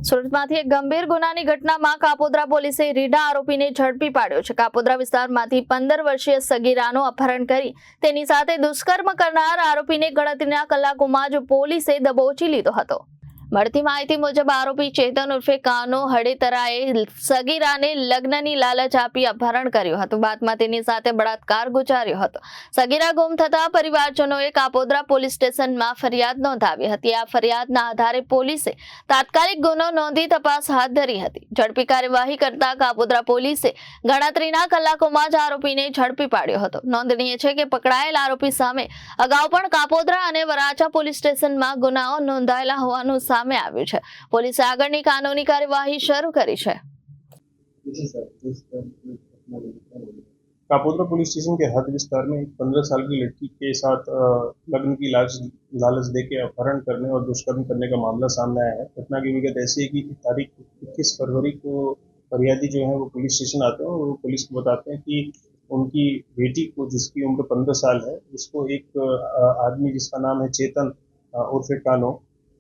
સુરતમાંથી એક ગંભીર ગુનાની ઘટનામાં કાપોદ્રા પોલીસે રીઢા આરોપીને ઝડપી પાડ્યો છે। કાપોદ્રા વિસ્તારમાંથી 15 વર્ષીય સગીરાનું અપહરણ કરી તેની સાથે દુષ્કર્મ કરનાર આરોપીને ગણતરીના કલાકોમાં જ પોલીસે દબોચી લીધો હતો। મળતી માહિતી મુજબ આરોપી ચેતન ઉર્ફે કાનો હડેતરાએ સગીરાને લગ્નની લાલચ આપી અપહરણ કર્યું હતું। બાદમાં તેની સાથે બળાત્કાર ગુજાર્યો હતો। સગીરા ગુમ થતા પરિવારજનોએ કાપોદ્રા પોલીસ સ્ટેશનમાં ફરિયાદ નોંધાવી હતી। આ ફરિયાદના આધારે પોલીસે તાત્કાલિક ગુનો નોંધી તપાસ હાથ ધરી હતી। ઝડપી કાર્યવાહી કરતા કાપોદ્રા પોલીસે ગણતરીના કલાકોમાં જ આરોપીને ઝડપી પાડ્યો હતો। નોંધનીય છે કે પકડાયેલ આરોપી સામે અગાઉ પણ કાપોદ્રા અને વરાછા પોલીસ સ્ટેશનમાં ગુનાઓ નોંધાયેલા હોવાનું સામે આવ્યું છે। પોલીસે આગળની કાનૂની કાર્યવાही શરૂ કરી છે। कापोद्रा पुलिस स्टेशन के हद विस्तार में 15 साल की लड़की के साथ लग्न की लालच देके अपहरण करने और दुष्कर्म करने का मामला सामने आया है। घटना की विगत ऐसी है कि तारीख 21 फरवरी को फरियादी जो है वो पुलिस स्टेशन आते हैं और वो पुलिस को बताते हैं कि उनकी बेटी को, जिसकी उम्र 15 साल है, उसको एक आदमी जिसका नाम है चेतन उर्फे कानो,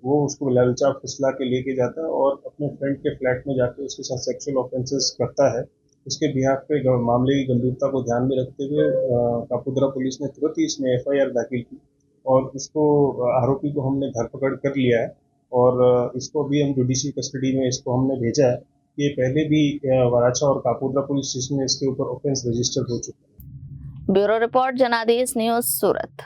वो उसको लालचा फुसला के लेके जाता है और अपने फ्रेंड के फ्लैट में जाके उसके साथ सेक्सुअल ऑफेंसेस करता है। उसके बिहाफ पे मामले की गंभीरता को ध्यान में रखते हुए कापोद्रा पुलिस ने तुरंत ही इसमें FIR दाखिल की और इसको आरोपी को हमने धरपकड़ कर लिया है और इसको अभी हम जुडिशियल कस्टडी में इसको हमने भेजा है। ये पहले भी वराछा और कापोद्रा पुलिस स्टेशन में इसके ऊपर ऑफेंस रजिस्टर हो चुका है। ब्यूरो रिपोर्ट जनादेश न्यूज सूरत।